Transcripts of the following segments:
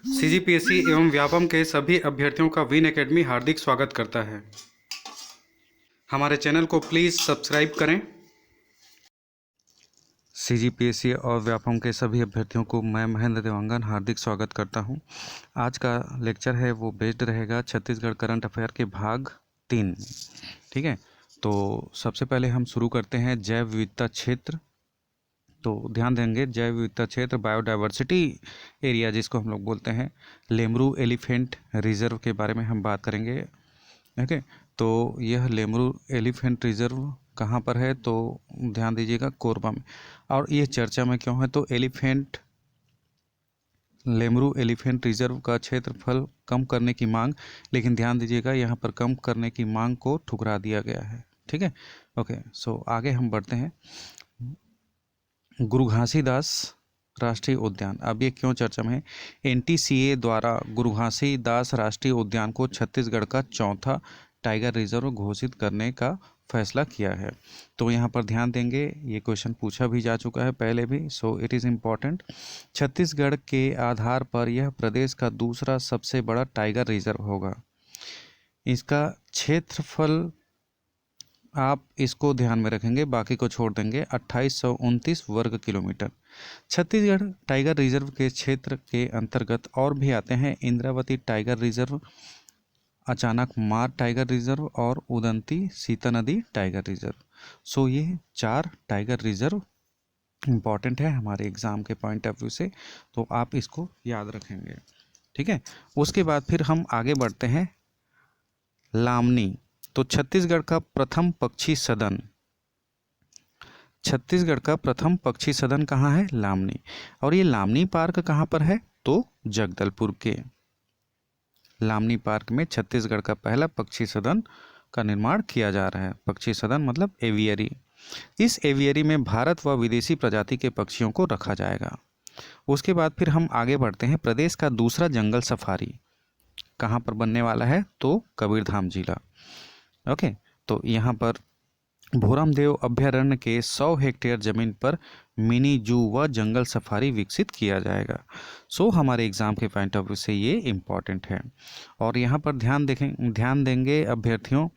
CGPSC एवं व्यापम के सभी अभ्यर्थियों का विन एकेडमी हार्दिक स्वागत करता है। हमारे चैनल को प्लीज़ सब्सक्राइब करें। सीजीपीएससी और व्यापम के सभी अभ्यर्थियों को मैं महेंद्र देवांगन हार्दिक स्वागत करता हूं। आज का लेक्चर है वो बेस्ड रहेगा छत्तीसगढ़ करंट अफेयर के भाग 3। ठीक है, तो सबसे पहले हम शुरू करते हैं जैव विविधता क्षेत्र। तो ध्यान देंगे जैव विविधता क्षेत्र बायोडाइवर्सिटी एरिया जिसको हम लोग बोलते हैं, लेमरू एलिफेंट रिजर्व के बारे में हम बात करेंगे। ओके, तो यह लेमरू एलिफेंट रिजर्व कहाँ पर है, तो ध्यान दीजिएगा कोरबा में। और ये चर्चा में क्यों है, तो लेमरू एलिफेंट रिजर्व का क्षेत्रफल कम करने की मांग, लेकिन ध्यान दीजिएगा यहाँ पर कम करने की मांग को ठुकरा दिया गया है। ठीक है, ओके, सो आगे हम बढ़ते हैं। गुरु घासीदास राष्ट्रीय उद्यान, अब ये क्यों चर्चा में है? एनटीसीए द्वारा गुरु घासीदास राष्ट्रीय उद्यान को छत्तीसगढ़ का चौथा टाइगर रिजर्व घोषित करने का फैसला किया है। तो यहाँ पर ध्यान देंगे, ये क्वेश्चन पूछा भी जा चुका है पहले भी, सो इट इज़ इम्पॉर्टेंट। छत्तीसगढ़ के आधार पर यह प्रदेश का दूसरा सबसे बड़ा टाइगर रिजर्व होगा। इसका क्षेत्रफल आप इसको ध्यान में रखेंगे, बाकी को छोड़ देंगे, 2829 वर्ग किलोमीटर। छत्तीसगढ़ टाइगर रिजर्व के क्षेत्र के अंतर्गत और भी आते हैं इंद्रावती टाइगर रिजर्व, अचानक मार टाइगर रिजर्व और उदंती सीता नदी टाइगर रिजर्व। सो ये 4 टाइगर रिजर्व इम्पॉर्टेंट है हमारे एग्जाम के पॉइंट ऑफ व्यू से, तो आप इसको याद रखेंगे। ठीक है, उसके बाद फिर हम आगे बढ़ते हैं लामनी। तो छत्तीसगढ़ का प्रथम पक्षी सदन कहाँ है? लामनी। और ये लामनी पार्क कहाँ पर है? तो जगदलपुर के लामनी पार्क में छत्तीसगढ़ का पहला पक्षी सदन का निर्माण किया जा रहा है। पक्षी सदन मतलब एवियरी। इस एवियरी में भारत व विदेशी प्रजाति के पक्षियों को रखा जाएगा। उसके बाद फिर हम आगे बढ़ते हैं। प्रदेश का दूसरा जंगल सफारी कहाँ पर बनने वाला है? तो कबीरधाम जिला। ओके, तो यहाँ पर भोरमदेव अभ्यारण्य के 100 हेक्टेयर जमीन पर मिनी जू व जंगल सफारी विकसित किया जाएगा। सो हमारे एग्जाम के पॉइंट ऑफ व्यू से ये इम्पॉर्टेंट है। और यहाँ पर ध्यान देंगे अभ्यर्थियों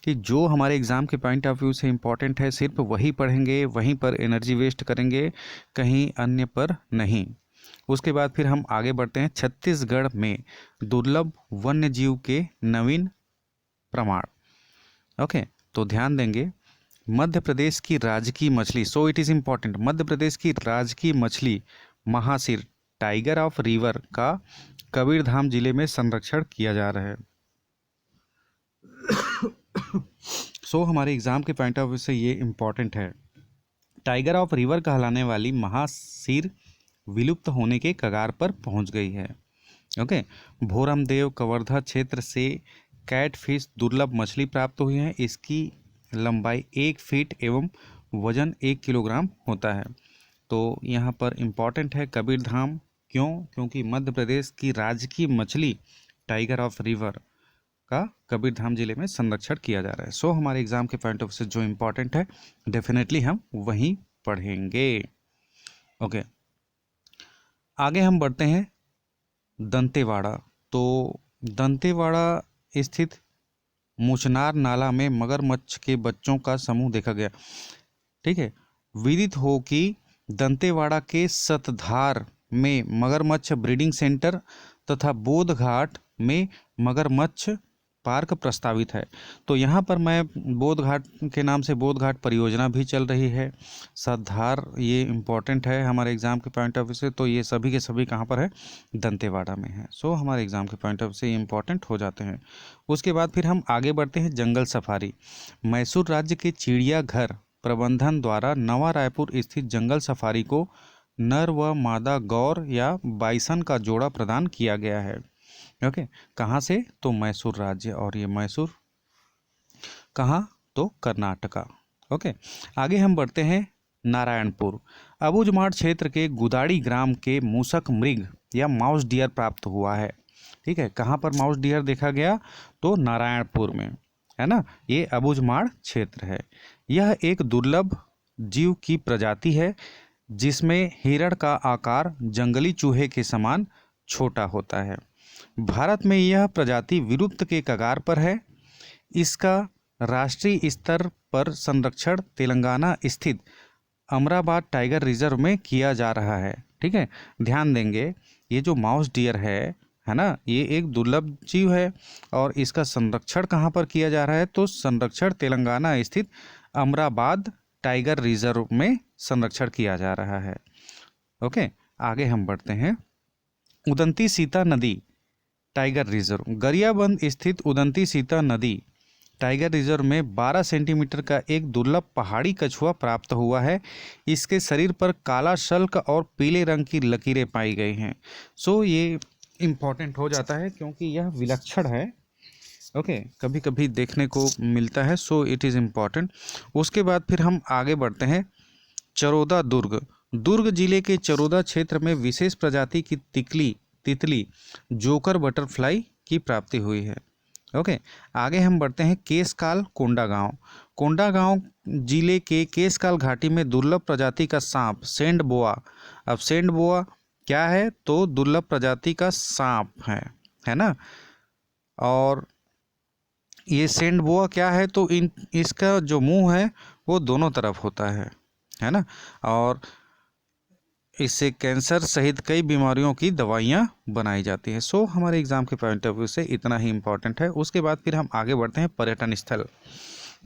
कि जो हमारे एग्जाम के पॉइंट ऑफ व्यू से इम्पॉर्टेंट है सिर्फ वही पढ़ेंगे, वहीं पर एनर्जी वेस्ट करेंगे, कहीं अन्य पर नहीं। उसके बाद फिर हम आगे बढ़ते हैं। छत्तीसगढ़ में दुर्लभ वन्य जीव के नवीन प्रमाण। ओके, तो ध्यान देंगे मध्य प्रदेश की राजकीय मछली, सो it is important, Madhya Pradesh की राजकीय मछली महासिर टाइगर ऑफ रिवर का कबीरधाम जिले में संरक्षण किया जा रहा है। सो हमारे एग्जाम के पॉइंट ऑफ व्यू से ये इम्पॉर्टेंट है। टाइगर ऑफ रिवर कहलाने वाली महासिर विलुप्त होने के कगार पर पहुंच गई है। ओके, भोरमदेव कवर्धा क्षेत्र से कैटफिश दुर्लभ मछली प्राप्त हुई है। इसकी लंबाई 1 फीट एवं वजन 1 किलोग्राम होता है। तो यहाँ पर इम्पॉर्टेंट है कबीरधाम, क्यों? क्योंकि मध्य प्रदेश की राजकीय मछली टाइगर ऑफ रिवर का कबीरधाम जिले में संरक्षण किया जा रहा है। सो हमारे एग्जाम के पॉइंट ऑफ से जो इम्पॉर्टेंट है डेफिनेटली हम वहीं पढ़ेंगे। ओके, आगे हम बढ़ते हैं दंतेवाड़ा। तो दंतेवाड़ा स्थित मुचनार नाला में मगरमच्छ के बच्चों का समूह देखा गया। ठीक है, विदित हो कि दंतेवाड़ा के सतधार में मगरमच्छ ब्रीडिंग सेंटर तथा बोधघाट में मगरमच्छ पार्क प्रस्तावित है। तो यहाँ पर मैं बोधघाट के नाम से बोधघाट परियोजना भी चल रही है। सतधार ये इम्पॉर्टेंट है हमारे एग्जाम के पॉइंट ऑफ व्यू से, तो ये सभी के सभी कहाँ पर है? दंतेवाड़ा में है। सो हमारे एग्जाम के पॉइंट ऑफ व्यू से इम्पॉर्टेंट हो जाते हैं। उसके बाद फिर हम आगे बढ़ते हैं जंगल सफारी। मैसूर राज्य के चिड़ियाघर प्रबंधन द्वारा नवा रायपुर स्थित जंगल सफारी को नर व मादा गौर या बाइसन का जोड़ा प्रदान किया गया है। ओके, कहाँ से? तो मैसूर राज्य, और ये मैसूर कहाँ? तो कर्नाटका। ओके, आगे हम बढ़ते हैं नारायणपुर। अबूझमाड़ क्षेत्र के गुदाड़ी ग्राम के मूसक मृग या माउस डियर प्राप्त हुआ है। ठीक है, कहाँ पर माउस डियर देखा गया? तो नारायणपुर में, है ना। ये अबूझमाड़ क्षेत्र है। यह एक दुर्लभ जीव की प्रजाति है जिसमें हिरण का आकार जंगली चूहे के समान छोटा होता है। भारत में यह प्रजाति विलुप्त के कगार पर है। इसका राष्ट्रीय स्तर पर संरक्षण तेलंगाना स्थित अमराबाद टाइगर रिजर्व में किया जा रहा है। ठीक है, ध्यान देंगे ये जो माउस डियर है ना, ये एक दुर्लभ जीव है और इसका संरक्षण कहाँ पर किया जा रहा है, तो संरक्षण तेलंगाना स्थित अमराबाद टाइगर रिजर्व में संरक्षण किया जा रहा है। ओके, आगे हम बढ़ते हैं। उदंती सीता नदी टाइगर रिजर्व, गरियाबंद स्थित उदंती सीता नदी टाइगर रिजर्व में 12 सेंटीमीटर का एक दुर्लभ पहाड़ी कछुआ प्राप्त हुआ है। इसके शरीर पर काला शल्क और पीले रंग की लकीरें पाई गई हैं। सो ये इम्पॉर्टेंट हो जाता है क्योंकि यह विलक्षण है। ओके, कभी कभी देखने को मिलता है, सो इट इज़ इम्पॉर्टेंट। उसके बाद फिर हम आगे बढ़ते हैं। चरोदा दुर्ग, दुर्ग जिले के चरोदा क्षेत्र में विशेष प्रजाति की तितली जोकर बटरफ्लाई की प्राप्ति हुई है। ओके, आगे हम बढ़ते हैं। केशकाल कोंडागांव, कोंडागांव जिले के केशकाल घाटी में दुर्लभ प्रजाति का सांप सेंड बोआ। अब सेंड बोआ क्या है, तो दुर्लभ प्रजाति का सांप है ना। और ये सेंड बोआ क्या है, तो इसका जो मुंह है वो दोनों तरफ होता है ना। और इससे कैंसर सहित कई बीमारियों की दवाइयाँ बनाई जाती हैं। सो हमारे एग्जाम के पॉइंट ऑफ व्यू से इतना ही इम्पोर्टेंट है। उसके बाद फिर हम आगे बढ़ते हैं। पर्यटन स्थल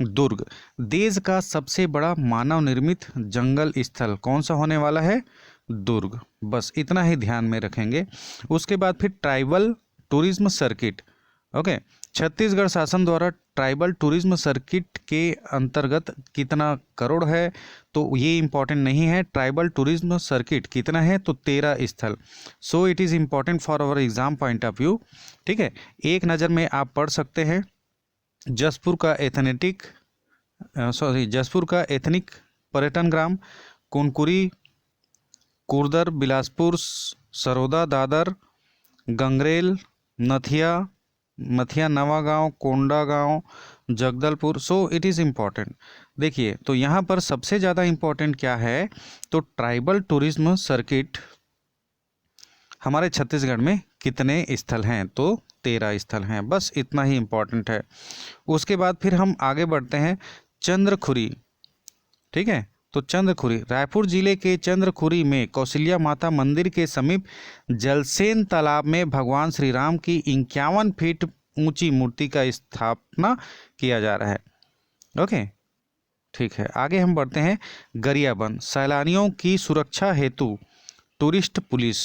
दुर्ग, देश का सबसे बड़ा मानव निर्मित जंगल स्थल कौन सा होने वाला है, दुर्ग। बस इतना ही ध्यान में रखेंगे। उसके बाद फिर tribal tourism circuit. Okay, Chhattisgarh शासन द्वारा ट्राइबल टूरिज्म सर्किट के अंतर्गत कितना करोड़ है, तो ये इम्पॉर्टेंट नहीं है। ट्राइबल टूरिज्म सर्किट कितना है, तो 13 स्थल। So it is important for our exam point of view. ठीक है, एक नज़र में आप पढ़ सकते हैं। जसपुर का एथनिक पर्यटन ग्राम, Kunkuri, Kurdar, Bilaspur, Saroda, Dadar, Gangrel, Mathiya Nawagaon, Kondagaon, Jagdalpur. So it is important. देखिए, तो यहाँ पर सबसे ज़्यादा इम्पॉर्टेंट क्या है, तो ट्राइबल टूरिज्म सर्किट हमारे छत्तीसगढ़ में कितने स्थल हैं, तो 13 स्थल हैं। बस इतना ही इम्पॉर्टेंट है। उसके बाद फिर हम आगे बढ़ते हैं। चंद्रखुरी, ठीक है, तो चंद्रखुरी रायपुर जिले के चंद्रखुरी में कौशल्या माता मंदिर के समीप जलसेन तालाब में भगवान श्री राम की 51 फीट ऊंची मूर्ति का स्थापना किया जा रहा है। ओके, ठीक है, आगे हम बढ़ते हैं। गरियाबंद, सैलानियों की सुरक्षा हेतु टूरिस्ट पुलिस,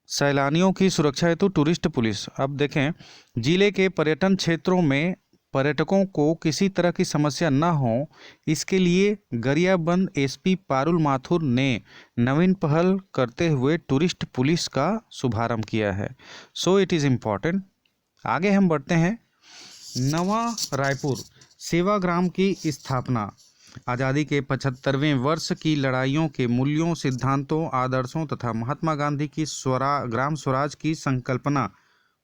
सैलानियों की सुरक्षा हेतु टूरिस्ट पुलिस। अब देखें, जिले के पर्यटन क्षेत्रों में पर्यटकों को किसी तरह की समस्या न हो, इसके लिए गरियाबंद एसपी पारुल माथुर ने नवीन पहल करते हुए टूरिस्ट पुलिस का शुभारंभ किया है। So it is important. आगे हम बढ़ते हैं। नवा रायपुर सेवाग्राम की स्थापना आज़ादी के 75वें वर्ष की लड़ाइयों के मूल्यों, सिद्धांतों, आदर्शों तथा महात्मा गांधी की ग्राम स्वराज की संकल्पना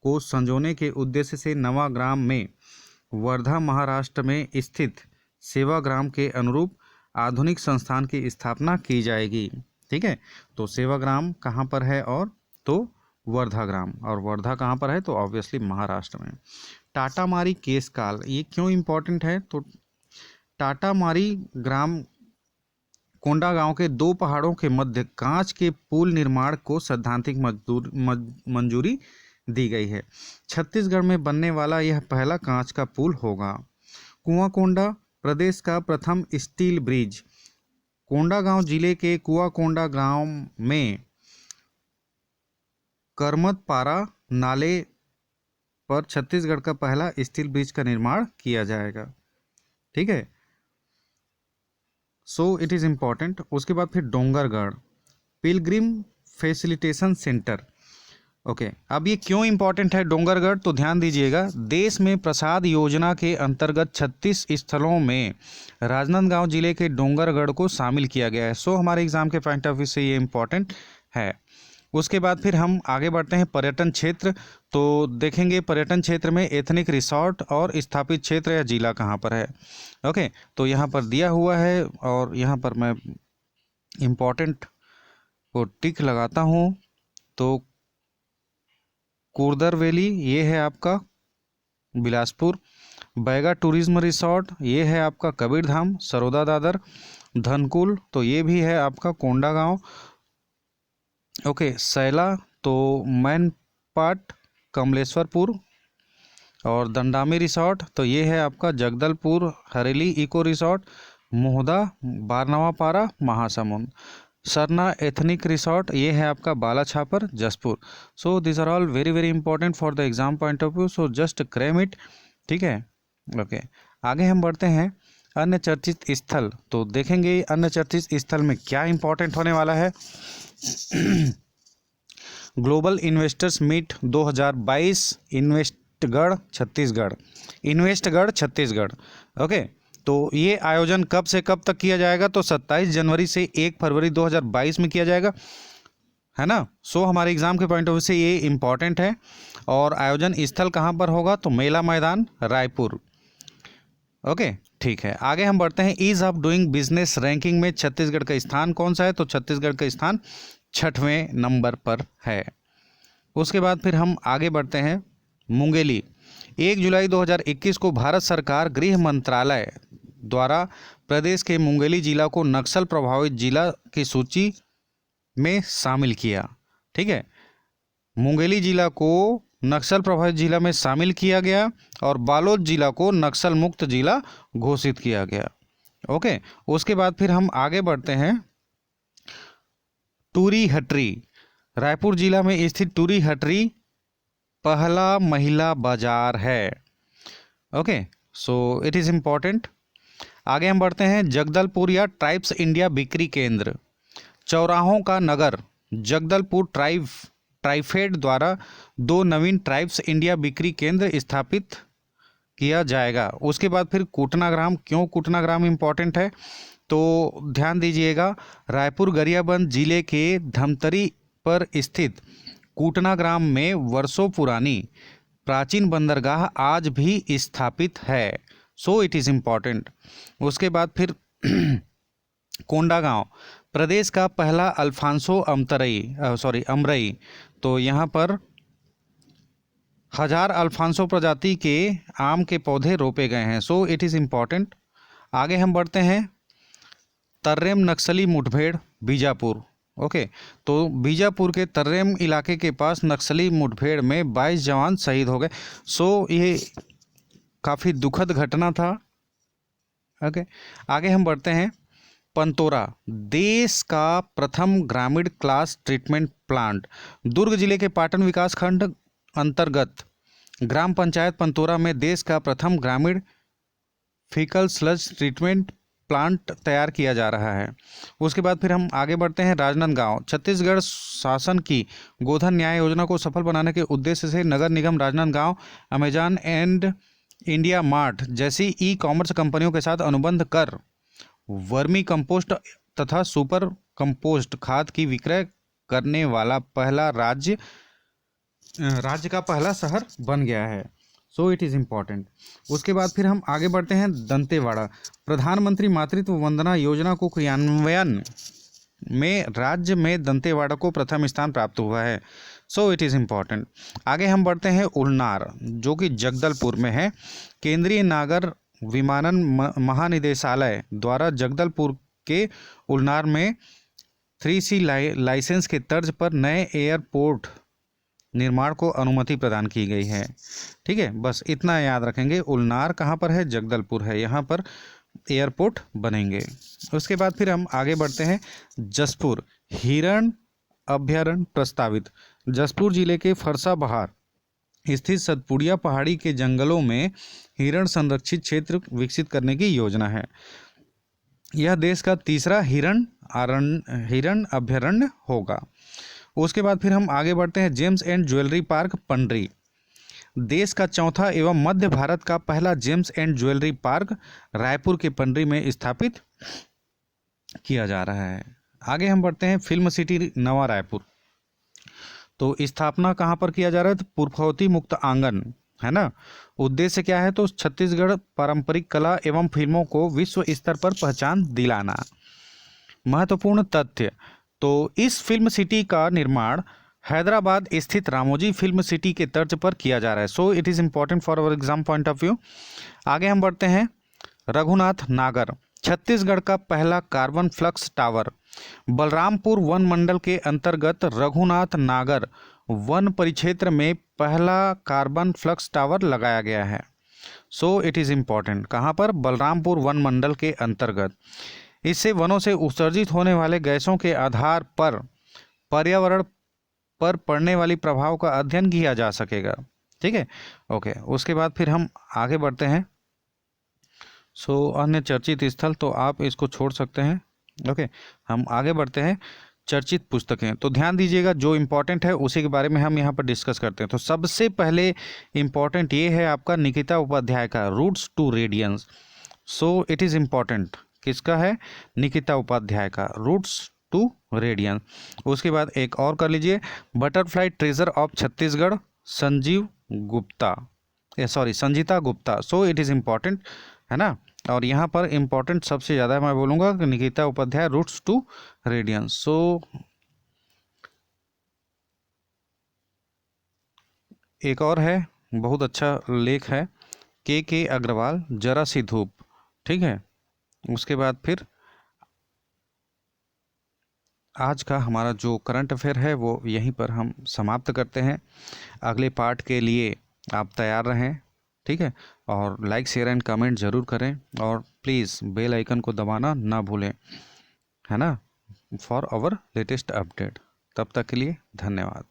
को संजोने के उद्देश्य से नवा ग्राम में वर्धा महाराष्ट्र में स्थित सेवाग्राम के अनुरूप आधुनिक संस्थान की स्थापना की जाएगी। ठीक है, तो सेवाग्राम कहाँ पर है, और तो वर्धा ग्राम, और वर्धा कहाँ पर है, तो ऑब्वियसली महाराष्ट्र में। टाटामारी केशकाल, ये क्यों इम्पोर्टेंट है, तो टाटामारी ग्राम कोंडागांव के 2 पहाड़ों के मध्य कांच के पुल निर्माण को सैद्धांतिक मंजूरी दी गई है। छत्तीसगढ़ में बनने वाला यह पहला कांच का पुल होगा। कुआकोंडा प्रदेश का प्रथम स्टील ब्रिज, कोंडागांव जिले के कुआकोंडा गांव में करमतपारा नाले पर छत्तीसगढ़ का पहला स्टील ब्रिज का निर्माण किया जाएगा। ठीक है, सो इट इज़ इम्पॉर्टेंट। उसके बाद फिर Dongargarh Pilgrim facilitation centre. Okay, अब ये क्यों इम्पॉर्टेंट है डोंगरगढ़, तो ध्यान दीजिएगा। देश में प्रसाद योजना के अंतर्गत 36 स्थलों में राजनांदगांव जिले के डोंगरगढ़ को शामिल किया गया है। सो हमारे एग्जाम के पॉइंट ऑफ व्यू से ये इम्पॉर्टेंट है। उसके बाद फिर हम आगे बढ़ते हैं। पर्यटन क्षेत्र, तो देखेंगे पर्यटन क्षेत्र में एथनिक रिसोर्ट और स्थापित क्षेत्र या जिला कहाँ पर है। ओके, तो यहाँ पर दिया हुआ है और यहाँ पर मैं इम्पॉर्टेंट को टिक लगाता हूँ। तो कुर्दर वैली ये है आपका बिलासपुर। बैगा टूरिज्म रिसोर्ट ये है आपका कबीरधाम सरोदा दादर। धनकुल तो ये भी है आपका कोंडागांव। ओके, सैला तो मैनपाट कमलेश्वरपुर। और दंडामी रिसोर्ट तो ये है आपका Jagdalpur Hareli eco resort. Mohda Barnawapara Mahasamund. Sarna ethnic resort ये है आपका Bala Chhapar Jashpur. So this are all very very important for the exam point of view, so just cram it. ठीक है, ओके। आगे हम बढ़ते हैं अन्य चर्चित स्थल। तो देखेंगे अन्य चर्चित स्थल में क्या इंपॉर्टेंट होने वाला है। ग्लोबल इन्वेस्टर्स मीट 2022 इन्वेस्टगढ़ छत्तीसगढ़। ओके, तो ये आयोजन कब से कब तक किया जाएगा, तो 27 जनवरी से 1 फरवरी 2022 में किया जाएगा, है ना। सो हमारे एग्जाम के पॉइंट ऑफ व्यू से ये इंपॉर्टेंट है। और आयोजन स्थल कहाँ पर होगा, तो मेला मैदान रायपुर। ओके, ठीक है। आगे हम बढ़ते हैं ease of doing business ranking में छत्तीसगढ़ का स्थान कौन सा है, तो छत्तीसगढ़ का स्थान 6वें नंबर पर है। उसके बाद फिर हम आगे बढ़ते हैं मुंगेली। 1 जुलाई 2021 को भारत सरकार गृह मंत्रालय द्वारा प्रदेश के मुंगेली जिला को नक्सल प्रभावित जिला की सूची में शामिल किया। ठीक है, मुंगेली जिला को नक्सल प्रभावित जिला में शामिल किया गया और बालोद जिला को नक्सल मुक्त जिला घोषित किया गया। ओके, उसके बाद फिर हम आगे बढ़ते हैं टूरी हटरी। रायपुर जिला में स्थित टूरी हटरी पहला महिला बाजार है। Okay, so it is important. आगे हम बढ़ते हैं जगदलपुर या ट्राइब्स इंडिया बिक्री केंद्र। चौराहों का नगर जगदलपुर ट्राइफेड द्वारा 2 नवीन ट्राइब्स इंडिया बिक्री केंद्र स्थापित किया जाएगा। उसके बाद फिर कूटनाग्राम। क्यों कूटनाग्राम इम्पॉर्टेंट है, तो ध्यान दीजिएगा, रायपुर गरियाबंद जिले के धमतरी पर स्थित कूटनाग्राम में वर्षों पुरानी प्राचीन बंदरगाह आज भी स्थापित है। So it is important. उसके बाद फिर कोंडागांव प्रदेश का पहला अल्फांसो अमरई। तो यहाँ पर 1000 अल्फांसो प्रजाति के आम के पौधे रोपे गए हैं। सो इट इज़ इम्पॉर्टेंट। आगे हम बढ़ते हैं तर्रेम नक्सली मुठभेड़ बीजापुर। ओके, तो बीजापुर के तर्रेम इलाके के पास नक्सली मुठभेड़ में 22 जवान शहीद हो गए। सो ये काफ़ी दुखद घटना था। ओके, आगे हम बढ़ते हैं पंतोरा। देश का प्रथम ग्रामीण क्लास ट्रीटमेंट प्लांट दुर्ग जिले के पाटन विकास खंड अंतर्गत ग्राम पंचायत पंतोरा में देश का प्रथम ग्रामीण फीकल स्लज ट्रीटमेंट प्लांट तैयार किया जा रहा है। उसके बाद फिर हम आगे बढ़ते हैं राजनांदगांव। छत्तीसगढ़ शासन की गोधन न्याय योजना को सफल बनाने के उद्देश्य से नगर निगम Rajnandgaon Amazon and India Mart जैसी ई कॉमर्स कंपनियों के साथ अनुबंध कर वर्मी कंपोस्ट तथा सुपर कंपोस्ट खाद की विक्रय करने वाला पहला राज्य का पहला शहर बन गया है। So it is important. उसके बाद फिर हम आगे बढ़ते हैं दंतेवाड़ा। प्रधानमंत्री मातृत्व वंदना योजना को क्रियान्वयन में राज्य में दंतेवाड़ा को प्रथम स्थान प्राप्त हुआ है। So it is important. आगे हम बढ़ते हैं उलनार जो कि जगदलपुर में है। केंद्रीय नागर विमानन महानिदेशालय द्वारा जगदलपुर के उलनार में 3C लाइसेंस के तर्ज पर नए एयरपोर्ट निर्माण को अनुमति प्रदान की गई है। ठीक है, बस इतना याद रखेंगे। उलनार कहाँ पर है, जगदलपुर है, यहाँ पर एयरपोर्ट बनेंगे। उसके बाद फिर हम आगे बढ़ते हैं जसपुर। हिरण अभ्यारण्य प्रस्तावित। जसपुर जिले के फरसा बहार स्थित सतपुड़िया पहाड़ी के जंगलों में हिरण संरक्षित क्षेत्र विकसित करने की योजना है। यह देश का तीसरा हिरण अभ्यारण्य होगा। उसके बाद फिर हम आगे बढ़ते हैं gems and jewellery park Pandri. देश का चौथा एवं मध्य भारत का पहला gems and jewellery park Raipur के पंडरी में स्थापित किया जा रहा है। आगे हम बढ़ते हैं फिल्म सिटी नवा रायपुर। तो स्थापना कहाँ पर किया जा रहा है, तो पुरखौती मुक्त आंगन, है ना। उद्देश्य क्या है, तो छत्तीसगढ़ पारंपरिक कला एवं फिल्मों को विश्व स्तर पर पहचान दिलाना। महत्वपूर्ण तथ्य, तो इस फिल्म सिटी का निर्माण हैदराबाद स्थित रामोजी फिल्म सिटी के तर्ज पर किया जा रहा है। So it is important for our exam point of view. आगे हम बढ़ते हैं। रघुनाथ नागर छत्तीसगढ़ का पहला कार्बन फ्लक्स टावर। बलरामपुर वन मंडल के अंतर्गत रघुनाथ नागर वन परिक्षेत्र में पहला कार्बन फ्लक्स टावर लगाया गया है। So it is important. कहाँ पर? बलरामपुर वन मंडल के अंतर्गत। इससे वनों से उत्सर्जित होने वाले गैसों के आधार पर पर्यावरण पर पड़ने वाली प्रभाव का अध्ययन किया जा सकेगा। ठीक है, ओके। उसके बाद फिर हम आगे बढ़ते हैं। सो अन्य चर्चित स्थल तो आप इसको छोड़ सकते हैं। ओके, हम आगे बढ़ते हैं। चर्चित पुस्तकें, तो ध्यान दीजिएगा, जो इम्पोर्टेंट है उसी के बारे में हम यहाँ पर डिस्कस करते हैं। तो सबसे पहले इम्पॉर्टेंट ये है आपका निकिता उपाध्याय का roots to radiance. So it is important. किसका है? निकिता उपाध्याय का रूट्स टू रेडियंस। उसके बाद एक और कर लीजिए, butterfly treasure of Chhattisgarh, Sanjita Gupta. So it is important, है ना। और यहाँ पर इम्पॉर्टेंट सबसे ज़्यादा मैं बोलूँगा कि Nikita Upadhyay roots to radiance. So एक और है, बहुत अच्छा लेख है, के अग्रवाल, जरा सी धूप। ठीक है, उसके बाद फिर आज का हमारा जो करंट अफेयर है वो यहीं पर हम समाप्त करते हैं। अगले पार्ट के लिए आप तैयार रहें। ठीक है, और लाइक शेयर एंड कमेंट ज़रूर करें, और प्लीज़ बेल आइकन को दबाना ना भूलें, है ना, फॉर आवर लेटेस्ट अपडेट। तब तक के लिए धन्यवाद।